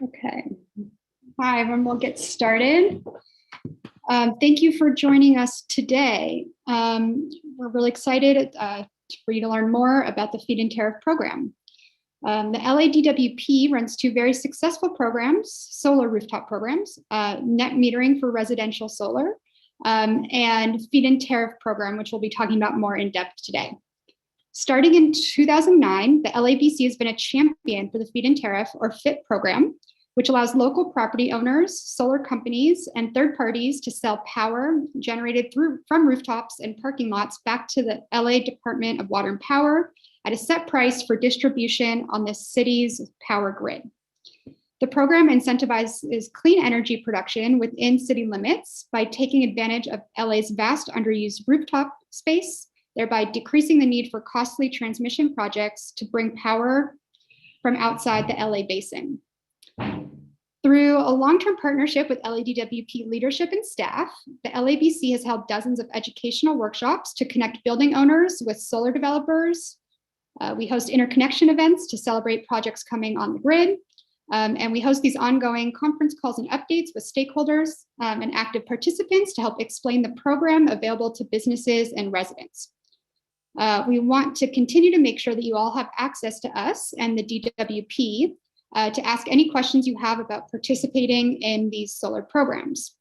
Okay. Hi, everyone. We'll get started. Thank you for joining us today. We're really excited for you to learn more about the Feed-in Tariff program. The LADWP runs two very successful programs, solar rooftop programs, net metering for residential solar, and Feed-in Tariff program, which we'll be talking about more in depth today. Starting in 2009, the LABC has been a champion for the Feed-in Tariff, or FIT program, which allows local property owners, solar companies, and third parties to sell power generated from rooftops and parking lots back to the LA Department of Water and Power at a set price for distribution on the city's power grid. The program incentivizes clean energy production within city limits by taking advantage of LA's vast underused rooftop space, thereby decreasing the need for costly transmission projects to bring power from outside the LA basin. Through a long-term partnership with LADWP leadership and staff, the LABC has held dozens of educational workshops to connect building owners with solar developers. We host interconnection events to celebrate projects coming on the grid. And we host these ongoing conference calls and updates with stakeholders and active participants to help explain the program available to businesses and residents. We want to continue to make sure that you all have access to us and the DWP to ask any questions you have about participating in these solar programs.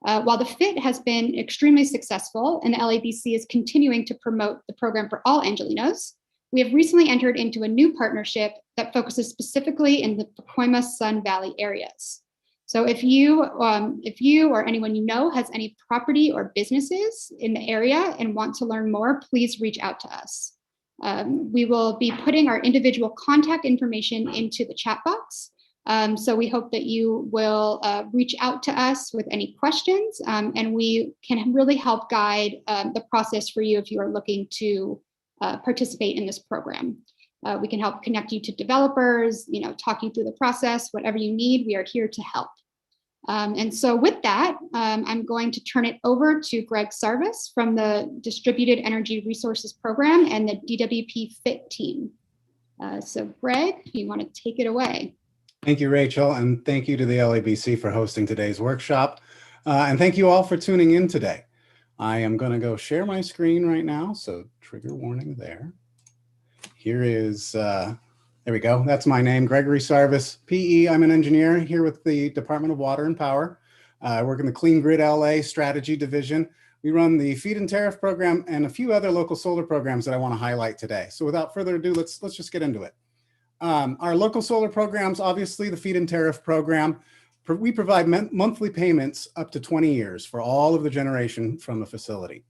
While the FIT has been extremely successful and the LABC is continuing to promote the program for all Angelenos, we have recently entered into a new partnership that focuses specifically in the Pacoima Sun Valley areas. So if you or anyone you know has any property or businesses in the area and want to learn more, please reach out to us. We will be putting our individual contact information into the chat box. So we hope that you will reach out to us with any questions, and we can really help guide the process for you if you are looking to participate in this program. We can help connect you to developers, talk you through the process, whatever you need, we are here to help. And so with that, I'm going to turn it over to Greg Sarvis from the Distributed Energy Resources Program and the DWP FIT team. So Greg, you want to take it away. Thank you, Rachel, and thank you to the LABC for hosting today's workshop. And thank you all for tuning in today. I am going to go share my screen right now, so trigger warning there. Here is, there we go. That's my name, Gregory Sarvis, PE. I'm an engineer here with the Department of Water and Power. I work in the Clean Grid LA Strategy Division. We run the Feed-in Tariff program and a few other local solar programs that I want to highlight today. So without further ado, let's just get into it. Our local solar programs, obviously the Feed-in Tariff program, we provide monthly payments up to 20 years for all of the generation from the facility.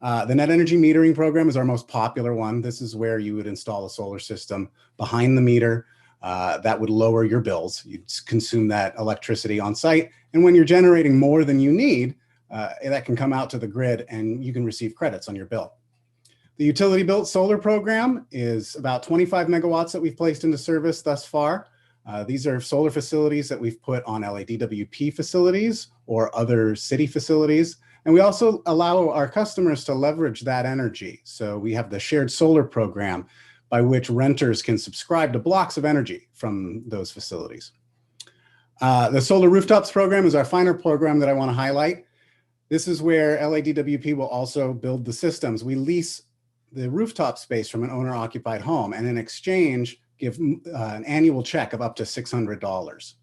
The net energy metering program is our most popular one. This is where you would install a solar system behind the meter that would lower your bills. You'd consume that electricity on site. And when you're generating more than you need, that can come out to the grid and you can receive credits on your bill. The utility built solar program is about 25 megawatts that we've placed into service thus far. These are solar facilities that we've put on LADWP facilities or other city facilities. And we also allow our customers to leverage that energy. So we have the shared solar program by which renters can subscribe to blocks of energy from those facilities. The solar rooftops program is our final program that I want to highlight. This is where LADWP will also build the systems. We lease the rooftop space from an owner-occupied home, and in exchange, give an annual check of up to $600.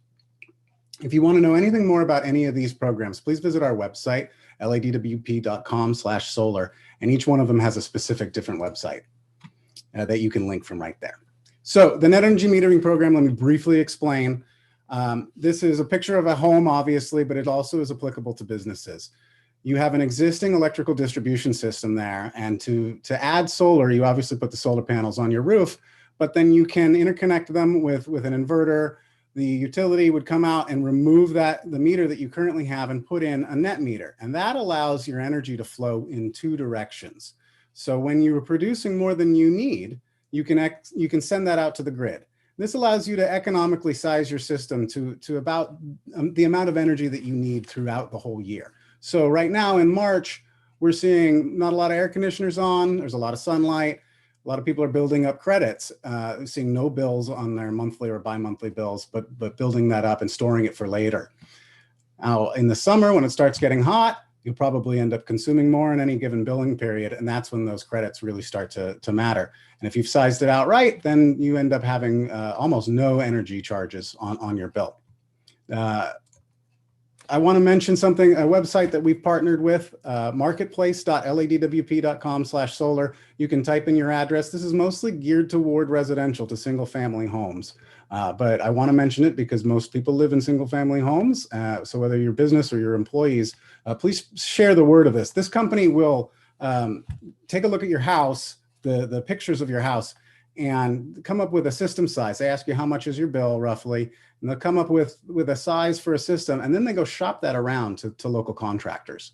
If you want to know anything more about any of these programs, please visit our website, ladwp.com/solar, and each one of them has a specific different website that you can link from right there. So the net energy metering program, let me briefly explain. This is a picture of a home, obviously, but it also is applicable to businesses. You have an existing electrical distribution system there, and to add solar, you obviously put the solar panels on your roof, but then you can interconnect them with an inverter. The utility would come out and remove the meter that you currently have and put in a net meter. And that allows your energy to flow in two directions. So when you're producing more than you need, you can send that out to the grid. This allows you to economically size your system to about the amount of energy that you need throughout the whole year. So right now in March, we're seeing not a lot of air conditioners on, there's a lot of sunlight. A lot of people are building up credits, seeing no bills on their monthly or bi-monthly bills, but building that up and storing it for later. Now, in the summer, when it starts getting hot, you'll probably end up consuming more in any given billing period, and that's when those credits really start to matter. And if you've sized it out right, then you end up having almost no energy charges on your bill. I want to mention something, a website that we've partnered with, marketplace.ladwp.com/solar. You can type in your address. This is mostly geared toward residential to single family homes. But I want to mention it because most people live in single family homes. So whether your business or your employees, please share the word of this. This company will take a look at your house, the pictures of your house, and come up with a system size. They ask you how much is your bill roughly, and they'll come up with a size for a system, and then they go shop that around to local contractors.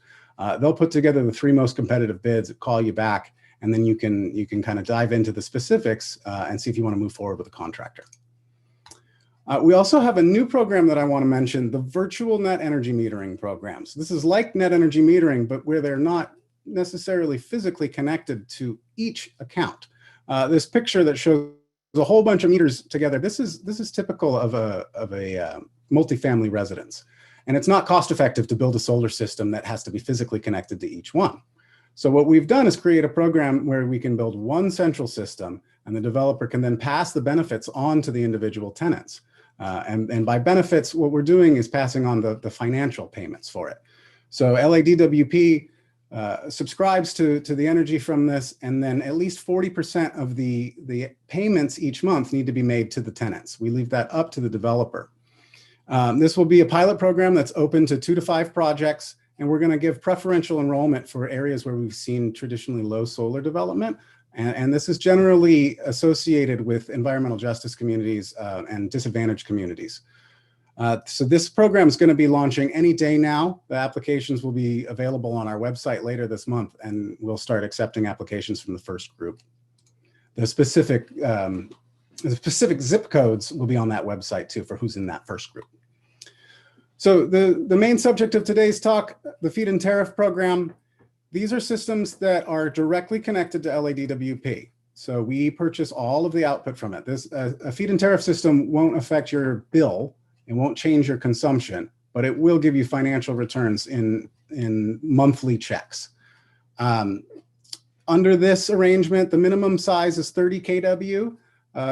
They'll put together the 3 most competitive bids, call you back, and then you can kind of dive into the specifics and see if you want to move forward with a contractor. We also have a new program that I want to mention, the virtual net energy metering programs. This is like net energy metering, but where they're not necessarily physically connected to each account. This picture that shows a whole bunch of meters together, this is typical of a multifamily residence. And it's not cost effective to build a solar system that has to be physically connected to each one. So what we've done is create a program where we can build one central system, and the developer can then pass the benefits on to the individual tenants. And by benefits, what we're doing is passing on the financial payments for it. So LADWP subscribes to the energy from this, and then at least 40% of the payments each month need to be made to the tenants. We leave that up to the developer. This will be a pilot program that's open to 2 to 5 projects, and we're going to give preferential enrollment for areas where we've seen traditionally low solar development. And this is generally associated with environmental justice communities and disadvantaged communities. So this program is going to be launching any day now. The applications will be available on our website later this month, and we'll start accepting applications from the first group. The specific zip codes will be on that website too for who's in that first group. So the main subject of today's talk, the feed-in tariff program. These are systems that are directly connected to LADWP. So we purchase all of the output from it. A feed-in tariff system won't affect your bill. It won't change your consumption, but it will give you financial returns in monthly checks. Under this arrangement, the minimum size is 30 kW,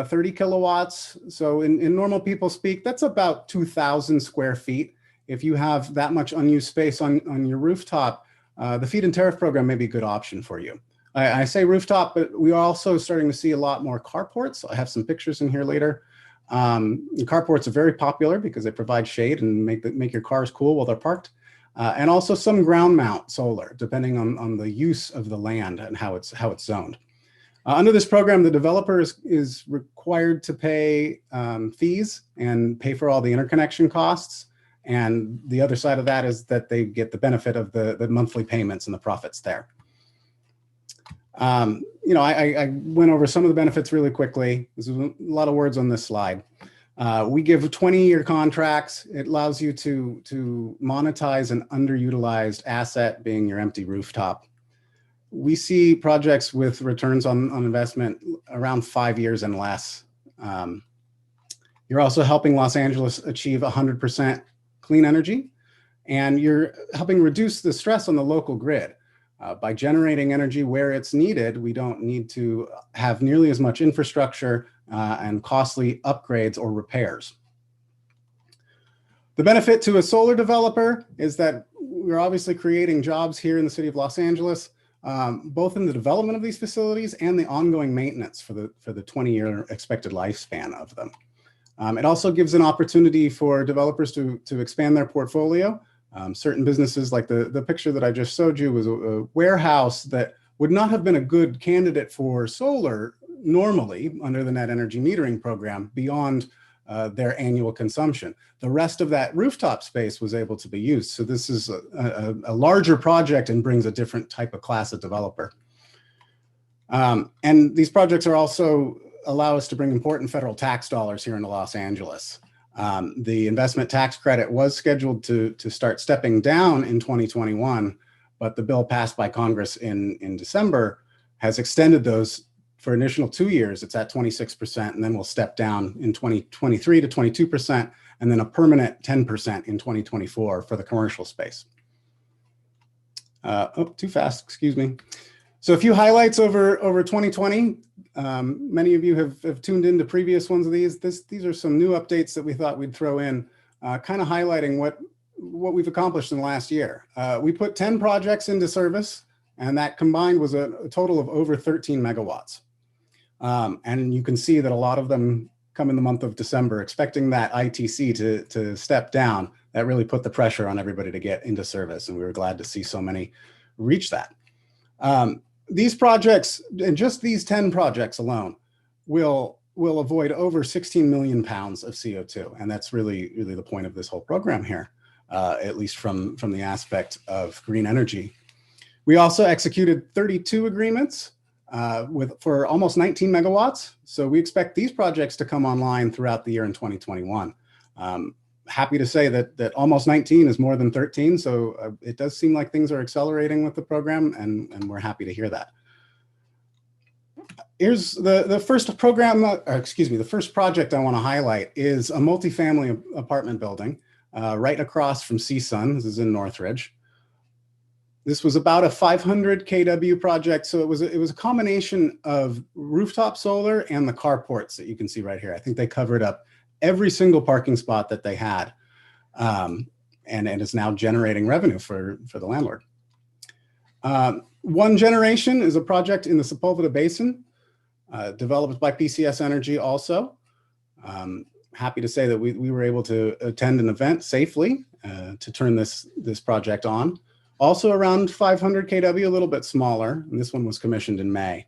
30 kilowatts. So in normal people speak, that's about 2,000 square feet. If you have that much unused space on your rooftop, the feed-in tariff program may be a good option for you. I say rooftop, but we are also starting to see a lot more carports. I have some pictures in here later. Carports are very popular because they provide shade and make your cars cool while they're parked. And also some ground mount solar, depending on the use of the land and how it's zoned. Under this program, the developer is required to pay fees and pay for all the interconnection costs. And the other side of that is that they get the benefit of the monthly payments and the profits there. I went over some of the benefits really quickly. There's a lot of words on this slide. We give 20-year contracts. It allows you to monetize an underutilized asset, being your empty rooftop. We see projects with returns on investment around 5 years and less. You're also helping Los Angeles achieve 100% clean energy, and you're helping reduce the stress on the local grid. By generating energy where it's needed, we don't need to have nearly as much infrastructure and costly upgrades or repairs. The benefit to a solar developer is that we're obviously creating jobs here in the city of Los Angeles, both in the development of these facilities and the ongoing maintenance for the 20-year expected lifespan of them. It also gives an opportunity for developers to expand their portfolio. Certain businesses, like the picture that I just showed you, was a warehouse that would not have been a good candidate for solar normally under the net energy metering program beyond their annual consumption. The rest of that rooftop space was able to be used. So this is a larger project and brings a different type of class of developer. And these projects are also allow us to bring important federal tax dollars here into Los Angeles. The investment tax credit was scheduled to start stepping down in 2021, but the bill passed by Congress in December has extended those For initial 2 years, it's at 26%, and then we'll step down in 2023 to 22%, and then a permanent 10% in 2024 for the commercial space. Oh, too fast, excuse me. So a few highlights over 2020. Many of you have tuned into previous ones of these. These are some new updates that we thought we'd throw in, kind of highlighting what we've accomplished in the last year. We put 10 projects into service, and that combined was a total of over 13 megawatts. And you can see that a lot of them come in the month of December, expecting that ITC to step down. That really put the pressure on everybody to get into service, and we were glad to see so many reach that. These projects, and just these 10 projects alone, will avoid over 16 million pounds of CO2, and that's really the point of this whole program here, at least from the aspect of green energy. We also executed 32 agreements for almost 19 megawatts. So we expect these projects to come online throughout the year in 2021. Happy to say that almost 19 is more than 13. So it does seem like things are accelerating with the program, and we're happy to hear that. Here's the first program, the first project I want to highlight is a multifamily apartment building right across from CSUN. This is in Northridge. This was about a 500 kW project. So it was a combination of rooftop solar and the carports that you can see right here. I think they covered up every single parking spot that they had, and it's now generating revenue for the landlord. One Generation is a project in the Sepulveda Basin, developed by PCS Energy also. Happy to say that we were able to attend an event safely to turn this project on. Also around 500 kW, a little bit smaller, and this one was commissioned in May.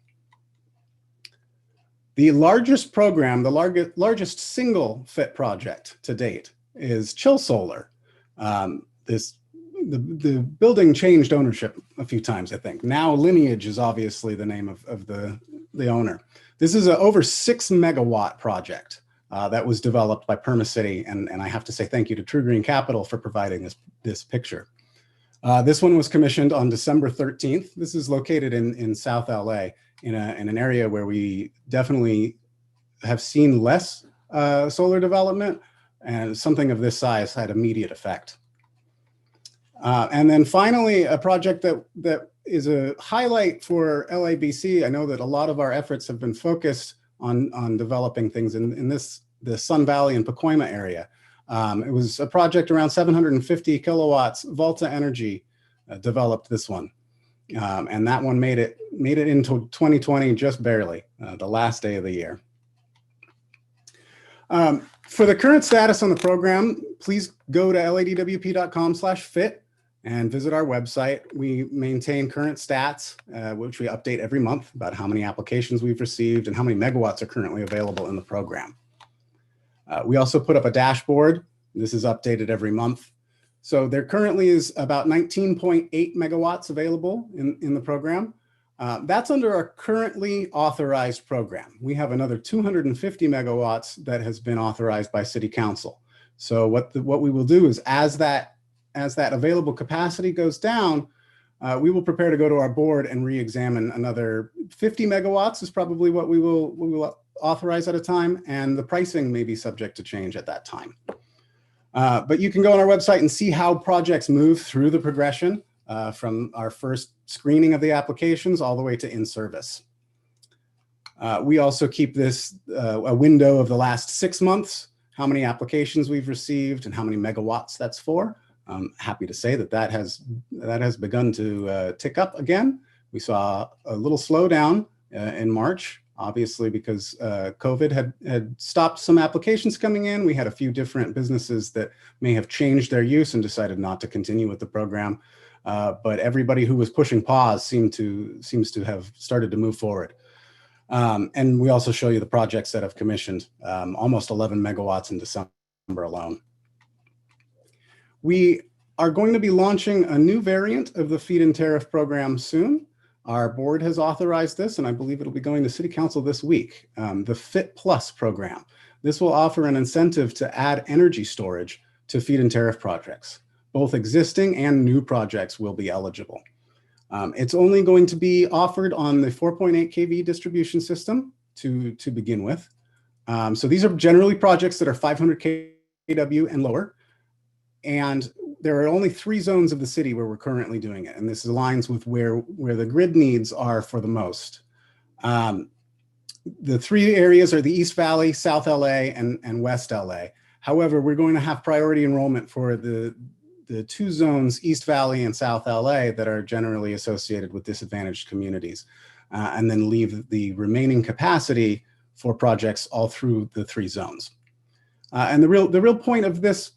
The largest program, the largest single fit project to date is Chill Solar. The building changed ownership a few times, I think. Now Lineage is obviously the name of the owner. This is an over 6 megawatt project that was developed by Permacity, and I have to say thank you to True Green Capital for providing this picture. This one was commissioned on December 13th. This is located in South LA, in an area where we definitely have seen less solar development, and something of this size had immediate effect. And then finally, a project that is a highlight for LABC. I know that a lot of our efforts have been focused on developing things in the Sun Valley and Pacoima area. It was a project around 750 kilowatts. Volta Energy developed this one, and that one made it into 2020 just barely, the last day of the year. For the current status on the program, please go to ladwp.com/fit and visit our website. We maintain current stats, which we update every month about how many applications we've received and how many megawatts are currently available in the program. We also put up a dashboard. This is updated every month. So there currently is about 19.8 megawatts available in the program. That's under our currently authorized program. We have another 250 megawatts that has been authorized by City Council. So what we will do is, as that available capacity goes down, we will prepare to go to our board and re-examine another 50 megawatts is probably what we will authorize at a time, and the pricing may be subject to change at that time. But you can go on our website and see how projects move through the progression from our first screening of the applications all the way to in-service. We also keep this a window of the last 6 months, how many applications we've received and how many megawatts that's for. I'm happy to say that has begun to tick up again. We saw a little slowdown in March, obviously because COVID had stopped some applications coming in. We had a few different businesses that may have changed their use and decided not to continue with the program. But everybody who was pushing pause seems to have started to move forward. And we also show you the projects that have commissioned, almost 11 megawatts in December alone. We are going to be launching a new variant of the feed-in tariff program soon. Our board has authorized this, and I believe it'll be going to City Council this week, the Fit Plus program. This will offer an incentive to add energy storage to feed-in tariff projects. Both existing and new projects will be eligible. It's only going to be offered on the 4.8 kV distribution system to begin with. So these are generally projects that are 500 kW and lower. And there are only 3 zones of the city where we're currently doing it. And this aligns with where the grid needs are for the most. The 3 areas are the East Valley, South LA, and West LA. However, we're going to have priority enrollment for the 2 zones, East Valley and South LA, that are generally associated with disadvantaged communities, and then leave the remaining capacity for projects all through the 3 zones. And the real point of this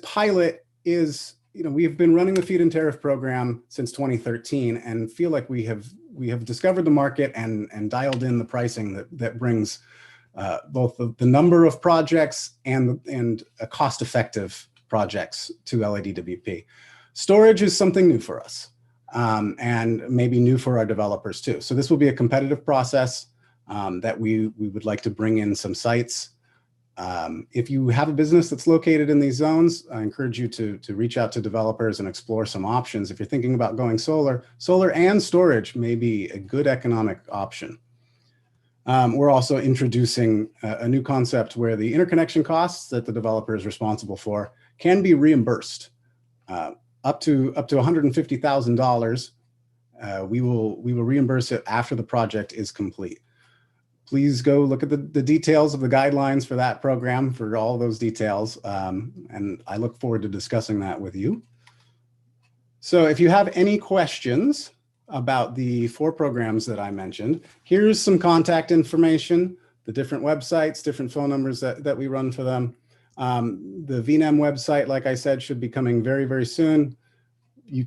pilot is, we've been running the Feed and Tariff program since 2013 and feel like we have discovered the market and dialed in the pricing that brings both the number of projects and a cost-effective projects to LADWP. Storage is something new for us, and maybe new for our developers too. So this will be a competitive process that we would like to bring in some sites. If you have a business that's located in these zones, I encourage you to reach out to developers and explore some options. If you're thinking about going solar and storage may be a good economic option. We're also introducing a new concept where the interconnection costs that the developer is responsible for can be reimbursed up to $150,000. We will reimburse it after the project is complete. Please go look at the details of the guidelines for that program for all those details. And I look forward to discussing that with you. So if you have any questions about the 4 programs that I mentioned, here's some contact information, the different websites, different phone numbers that we run for them. The VNEM website, like I said, should be coming very, very soon. We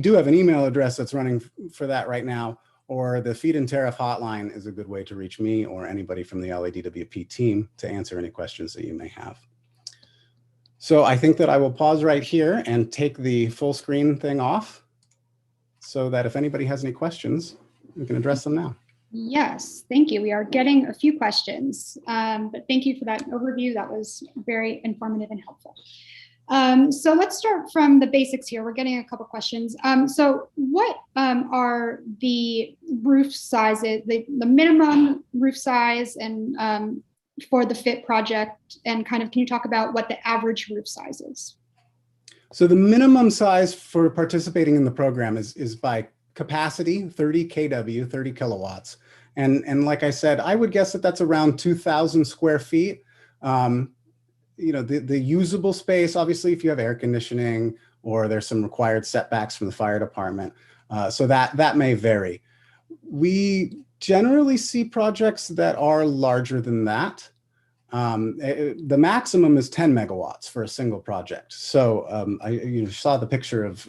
do have an email address that's running for that right now, or the Feed and Tariff hotline is a good way to reach me or anybody from the LADWP team to answer any questions that you may have. So I think that I will pause right here and take the full screen thing off so that if anybody has any questions, we can address them now. Yes, thank you. We are getting a few questions, but thank you for that overview. That was very informative and helpful. So let's start from the basics here. We're getting a couple questions. So what are the roof sizes, the minimum roof size and for the FIT project, and kind of can you talk about what the average roof size is? So the minimum size for participating in the program is by capacity, 30 kW, 30 kilowatts. And like I said, I would guess that that's around 2,000 square feet. The usable space, obviously, if you have air conditioning or there's some required setbacks from the fire department, so that may vary. We generally see projects that are larger than that. The maximum is 10 megawatts for a single project. So you saw the picture of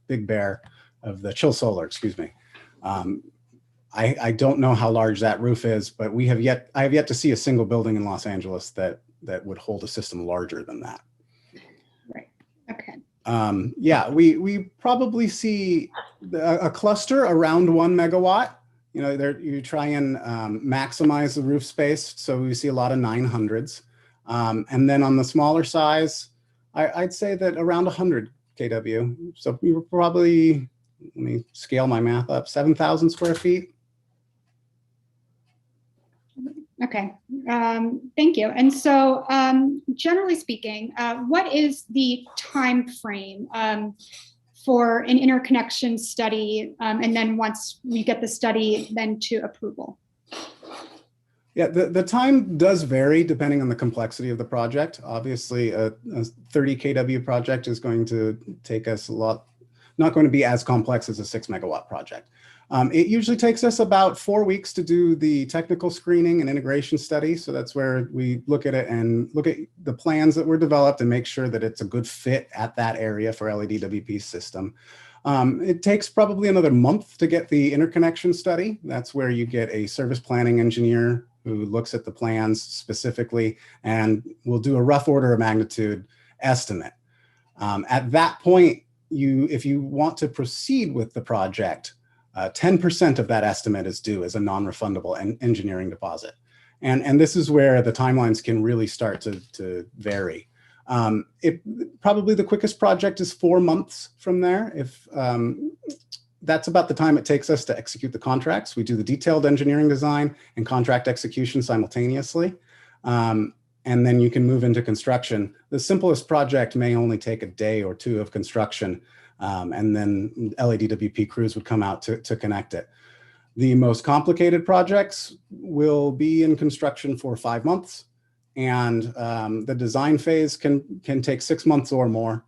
Big Bear, of the Chill Solar, excuse me. I don't know how large that roof is, but I have yet to see a single building in Los Angeles that would hold a system larger than that. Right. Okay. Yeah, we probably see a cluster around 1 megawatt. You try and maximize the roof space. So we see a lot of 900s. And then on the smaller size, I'd say that around 100 kW. So we were probably, let me scale my math up, 7,000 square feet. Okay, thank you. And so generally speaking, what is the time frame for an interconnection study, and then once we get the study, then to approval? Yeah, the time does vary depending on the complexity of the project. Obviously, a 30 kW project is going to take us a lot, not going to be as complex as a 6 megawatt project. It usually takes us about 4 weeks to do the technical screening and integration study. So that's where we look at it and look at the plans that were developed and make sure that it's a good fit at that area for LADWP's system. It takes probably another month to get the interconnection study. That's where you get a service planning engineer who looks at the plans specifically and will do a rough order of magnitude estimate. At that point, if you want to proceed with the project, 10% of that estimate is due as a non-refundable engineering deposit. And this is where the timelines can really start to vary. Probably the quickest project is 4 months from there. that's about the time it takes us to execute the contracts. We do the detailed engineering design and contract execution simultaneously. And then you can move into construction. The simplest project may only take a day or two of construction, and then LADWP crews would come out to connect it. The most complicated projects will be in construction for 5 months, and the design phase can take 6 months or more.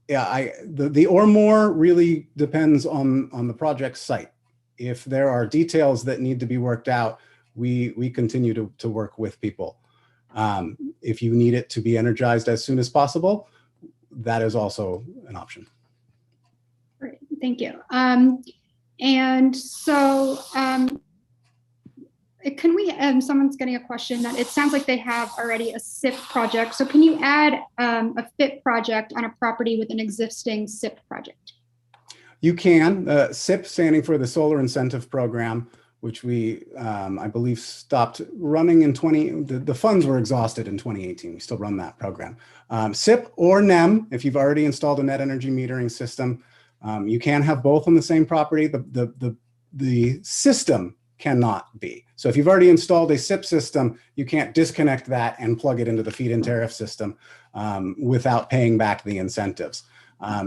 The or more really depends on the project site. If there are details that need to be worked out, we continue to work with people. If you need it to be energized as soon as possible, that is also an option. Great, thank you. And so can we, someone's getting a question that it sounds like they have already a SIP project. So can you add a FIT project on a property with an existing SIP project? You can. SIP standing for the Solar Incentive Program, which we, I believe, stopped running in the funds were exhausted in 2018. We still run that program. SIP or NEM, if you've already installed a net energy metering system, you can have both on the same property. The system cannot be. So if you've already installed a SIP system, you can't disconnect that and plug it into the feed-in tariff system without paying back the incentives.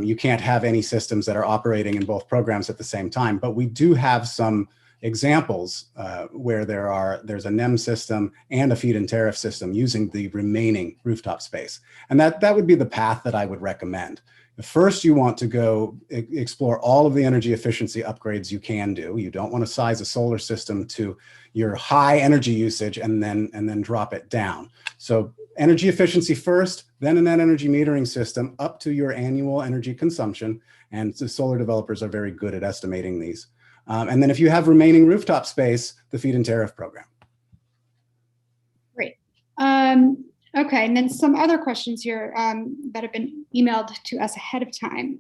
You can't have any systems that are operating in both programs at the same time, but we do have some examples where there's a NEM system and a feed-in tariff system using the remaining rooftop space. And that would be the path that I would recommend. First, you want to go explore all of the energy efficiency upgrades you can do. You don't want to size a solar system to your high energy usage and then drop it down. So energy efficiency first, then a net energy metering system up to your annual energy consumption. And the solar developers are very good at estimating these. And then if you have remaining rooftop space, the feed-in tariff program. Great. Okay, and then some other questions here that have been emailed to us ahead of time.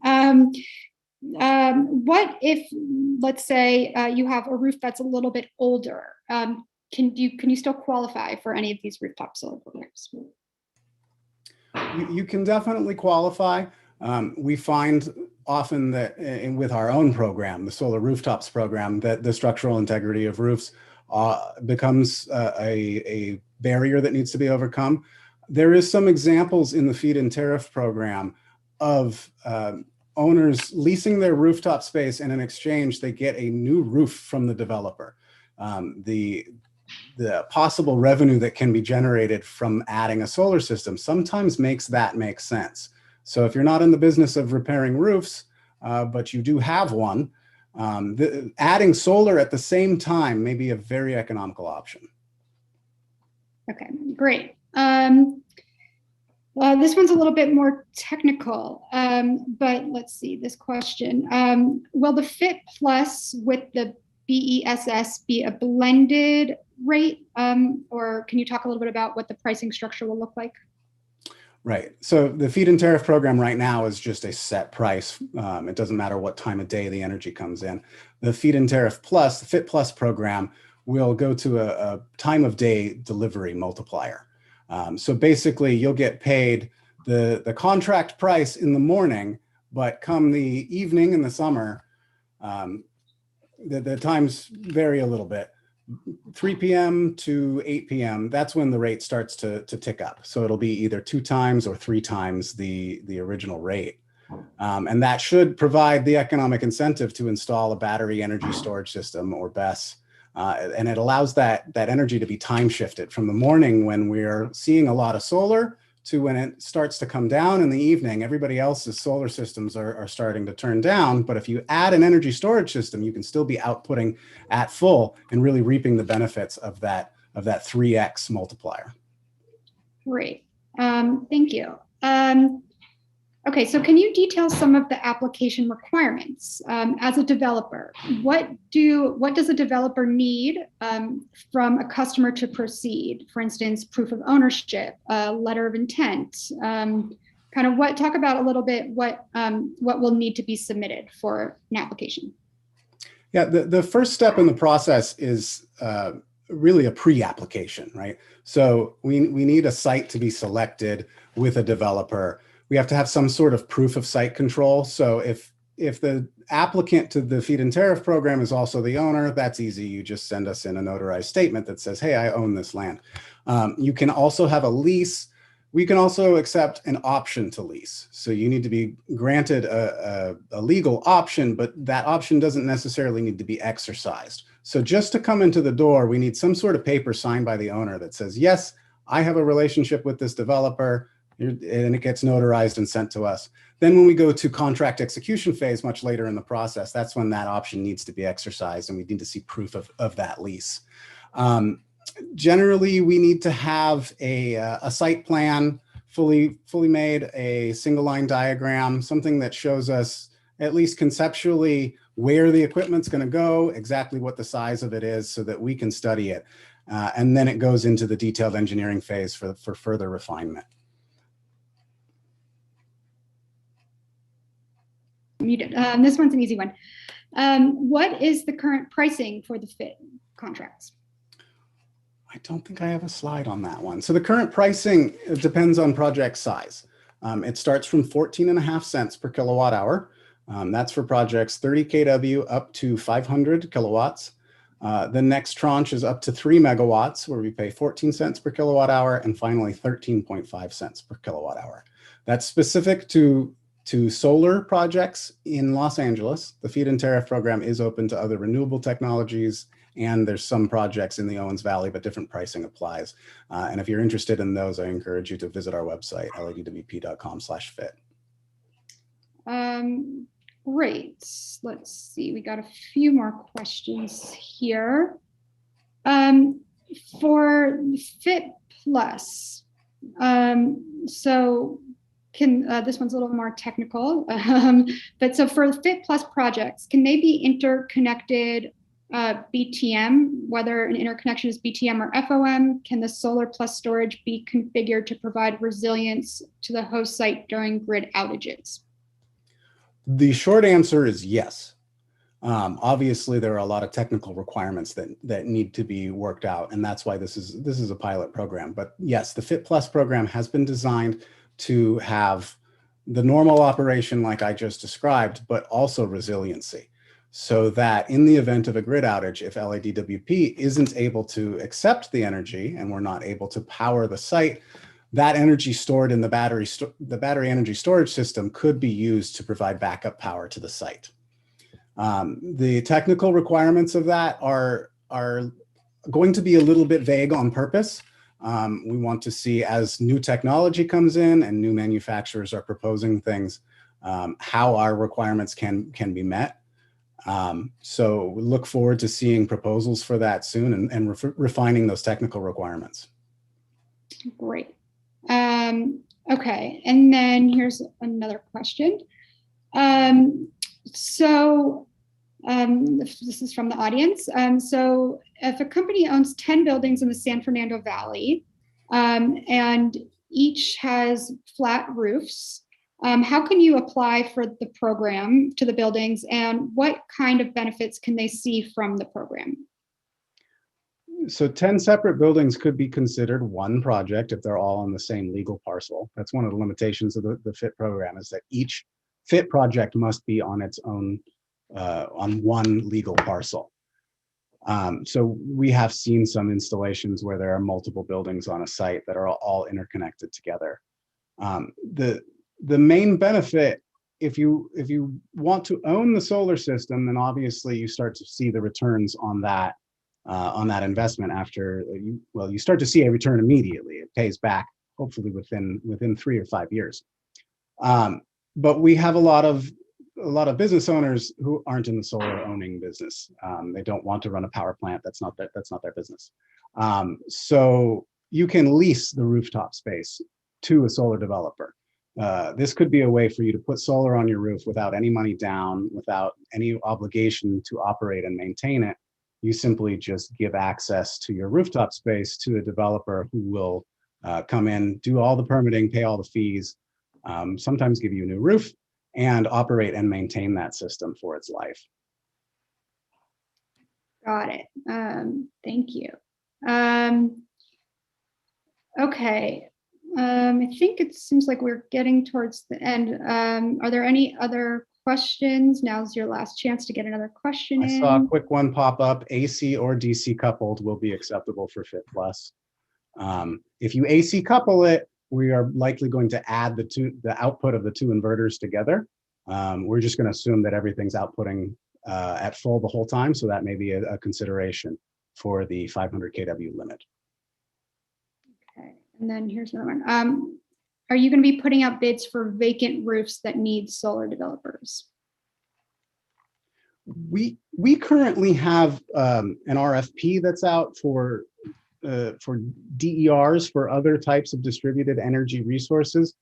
What if, let's say, you have a roof that's a little bit older? Can you still qualify for any of these rooftop solar programs? You can definitely qualify. We find often that with our own program, the Solar Rooftops program, that the structural integrity of roofs becomes a barrier that needs to be overcome. There is some examples in the feed-in tariff program of owners leasing their rooftop space, and in exchange, they get a new roof from the developer. The possible revenue that can be generated from adding a solar system sometimes makes that make sense. So if you're not in the business of repairing roofs, but you do have one, adding solar at the same time may be a very economical option. Okay, great. This one's a little bit more technical, but let's see this question. Will the FIT Plus with the BESS be a blended rate, or can you talk a little bit about what the pricing structure will look like? Right. So the feed-in tariff program right now is just a set price. It doesn't matter what time of day the energy comes in. The feed-in tariff plus, the FIT Plus program, will go to a time of day delivery multiplier. So basically, you'll get paid the contract price in the morning, but come the evening in the summer, the times vary a little bit. 3 p.m. to 8 p.m., that's when the rate starts to tick up. So it'll be either 2 times or 3 times the original rate. And that should provide the economic incentive to install a battery energy storage system, or BESS. And it allows that energy to be time shifted from the morning when we're seeing a lot of solar to when it starts to come down in the evening. Everybody else's solar systems are starting to turn down. But if you add an energy storage system, you can still be outputting at full and really reaping the benefits of that 3x multiplier. Great. Thank you. Okay, so can you detail some of the application requirements as a developer? What does a developer need from a customer to proceed? For instance, proof of ownership, a letter of intent. Talk about a little bit what will need to be submitted for an application. Yeah, the first step in the process is really a pre-application, right? So we need a site to be selected with a developer. We have to have some sort of proof of site control. So if the applicant to the feed-in tariff program is also the owner. That's easy. You just send us in a notarized statement that says, hey, I own this land. You can also have a lease. We can also accept an option to lease. So you need to be granted a legal option, but that option doesn't necessarily need to be exercised. So just to come into the door, we need some sort of paper signed by the owner that says, yes, I have a relationship with this developer, and it gets notarized and sent to us. Then when we go to contract execution phase much later in the process, that's when that option needs to be exercised, and we need to see proof of that lease. Generally, we need to have a site plan fully made, a single line diagram, something that shows us at least conceptually where the equipment's going to go, exactly what the size of it is, so that we can study it. And then it goes into the detailed engineering phase for further refinement. This one's an easy one. What is the current pricing for the FIT contracts? I don't think I have a slide on that one. So the current pricing depends on project size. It starts from 14.5 cents per kilowatt hour. That's for projects 30 kW up to 500 kilowatts. The next tranche is up to 3 megawatts, where we pay 14 cents per kilowatt hour, and finally 13.5 cents per kilowatt hour. That's specific to solar projects in Los Angeles. The feed-in tariff program is open to other renewable technologies, and there's some projects in the Owens Valley, but different pricing applies. And if you're interested in those, I encourage you to visit our website, ladwp.com/fit. Great. Let's see. We got a few more questions here. For FIT Plus, so this one's a little more technical, but so for FIT Plus projects, can they be interconnected BTM, whether an interconnection is BTM or FOM? Can the solar plus storage be configured to provide resilience to the host site during grid outages? The short answer is yes. Obviously, there are a lot of technical requirements that need to be worked out, and that's why this is a pilot program. But yes, the FIT Plus program has been designed to have the normal operation like I just described, but also resiliency, so that in the event of a grid outage, if LADWP isn't able to accept the energy and we're not able to power the site, that energy stored in the battery energy storage system could be used to provide backup power to the site. The technical requirements of that are going to be a little bit vague on purpose. We want to see, as new technology comes in and new manufacturers are proposing things, how our requirements can be met. So we look forward to seeing proposals for that soon and refining those technical requirements. Great. Okay, and then here's another question. This is from the audience. So if a company owns 10 buildings in the San Fernando Valley, and each has flat roofs, how can you apply for the program to the buildings, and what kind of benefits can they see from the program? So 10 separate buildings could be considered one project if they're all on the same legal parcel. That's one of the limitations of the FIT program, is that each FIT project must be on its own, on one legal parcel. So we have seen some installations where there are multiple buildings on a site that are all interconnected together. The main benefit, if you want to own the solar system, then obviously you start to see the returns on that investment after you start to see a return immediately. It pays back hopefully within 3 or 5 years. But we have a lot of business owners who aren't in the solar owning business. They don't want to run a power plant. That's not their business. So you can lease the rooftop space to a solar developer. This could be a way for you to put solar on your roof without any money down, without any obligation to operate and maintain it. You simply just give access to your rooftop space to a developer who will come in, do all the permitting, pay all the fees, sometimes give you a new roof, and operate and maintain that system for its life. Got it. Thank you. Okay. I think it seems like we're getting towards the end. Are there any other questions, now's your last chance to get another question I in. saw a quick one pop up. AC or DC coupled will be acceptable for Fit Plus. If you AC couple it, we are likely going to add the output of the two inverters together. We're just going to assume that everything's outputting at full the whole time, so that may be a consideration for the 500 kW limit. Okay, and then here's another one. Are you going to be putting out bids for vacant roofs that need solar developers? We currently have an RFP that's out for DERs for other types of distributed energy resources.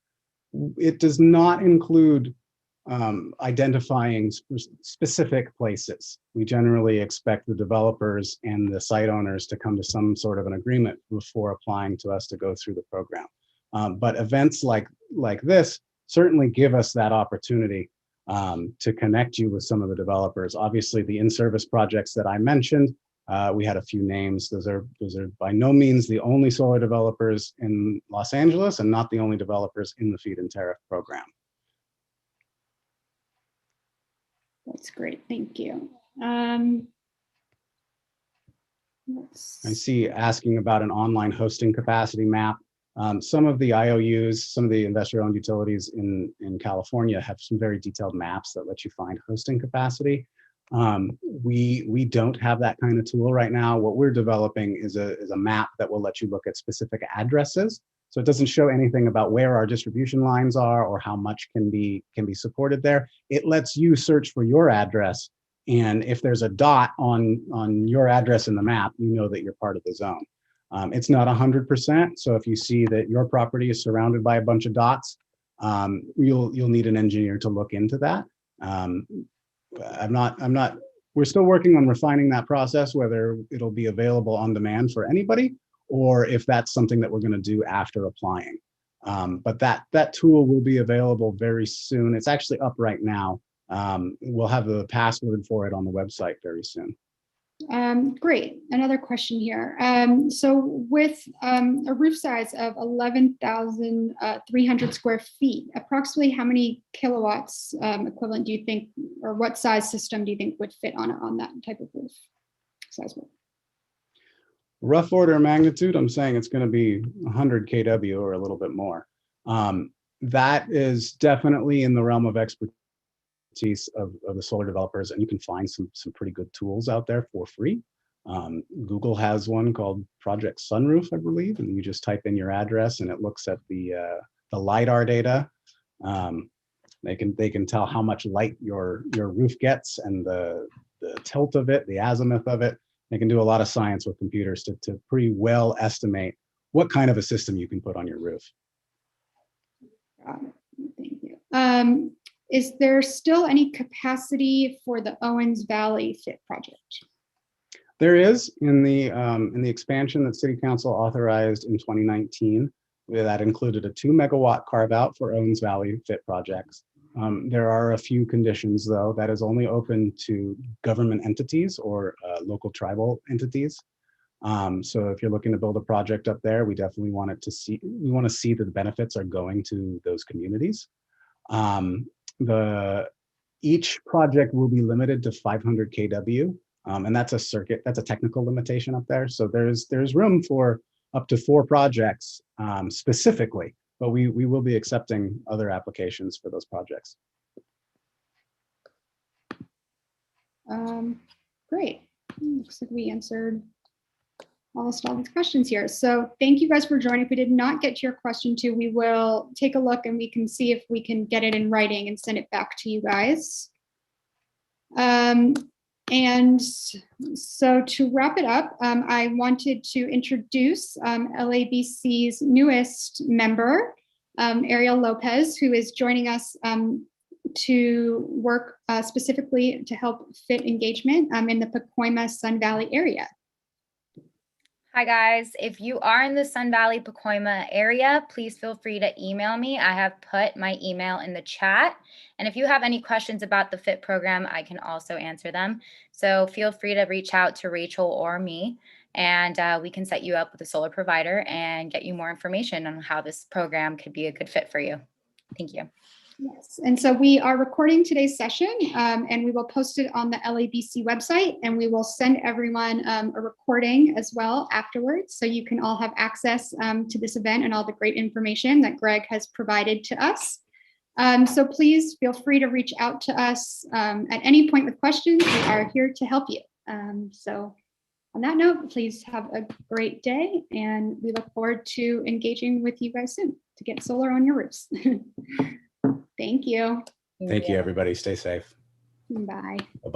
It does not include identifying specific places. We generally expect the developers and the site owners to come to some sort of an agreement before applying to us to go through the program. But events like this certainly give us that opportunity to connect you with some of the developers. Obviously, the in-service projects that I mentioned, we had a few names. Those are by no means the only solar developers in Los Angeles and not the only developers in the Feed-in Tariff program. That's great, thank you. I see asking about an online hosting capacity map. Some of the IOUs, some of the investor-owned utilities in California have some very detailed maps that let you find hosting capacity. We don't have that kind of tool right now. What we're developing is a map that will let you look at specific addresses. So it doesn't show anything about where our distribution lines are or how much can be supported there. It lets you search for your address, and if there's a dot on your address in the map, you know that you're part of the zone. It's not 100%. So if you see that your property is surrounded by a bunch of dots, you'll need an engineer to look into that. We're still working on refining that process, whether it'll be available on demand for anybody, or if that's something that we're going to do after applying. But that tool will be available very soon. It's actually up right now. We'll have the password for it on the website very soon. Great. Another question here. So with a roof size of 11,300 square feet, approximately how many kilowatts equivalent do you think, or what size system do you think would fit on that type of roof size roof? Rough order of magnitude, I'm saying it's going to be 100 kW or a little bit more. That is definitely in the realm of expertise of the solar developers, and you can find some pretty good tools out there for free. Google has one called Project Sunroof, I believe, and you just type in your address and it looks at the LiDAR data. They can tell how much light your roof gets and the tilt of it, the azimuth of it. They can do a lot of science with computers to pretty well estimate what kind of a system you can put on your roof. Got it. Thank you. Is there still any capacity for the Owens Valley FIT project? There is in the expansion that City Council authorized in 2019. That included a 2 megawatt carve out for Owens Valley FIT projects. There are a few conditions though. That is only open to government entities or local tribal entities. So if you're looking to build a project up there, we definitely want to see that the benefits are going to those communities. Each project will be limited to 500 kW, and that's a technical limitation up there. So there's room for up to 4 projects specifically, but we will be accepting other applications for those projects. Great. Looks like we answered almost all these questions here. So thank you guys for joining. If we did not get to your question too, we will take a look and we can see if we can get it in writing and send it back to you guys. And so to wrap it up, I wanted to introduce LABC's newest member, Ariel Lopez, who is joining us to work specifically to help FIT engagement in the Pacoima Sun Valley area. Hi guys, if you are in the Sun Valley Pacoima area, please feel free to email me. I have put my email in the chat. And if you have any questions about the FIT program, I can also answer them. So feel free to reach out to Rachel or me, and we can set you up with a solar provider and get you more information on how this program could be a good fit for you. Thank you. Yes, and so we are recording today's session and we will post it on the LABC website, and we will send everyone a recording as well afterwards, so you can all have access to this event and all the great information that Greg has provided to us. So please feel free to reach out to us at any point with questions. We are here to help you. So on that note, please have a great day, and we look forward to engaging with you guys soon to get solar on your roofs. Thank you. Thank you, everybody. Stay safe. Bye. Bye-bye.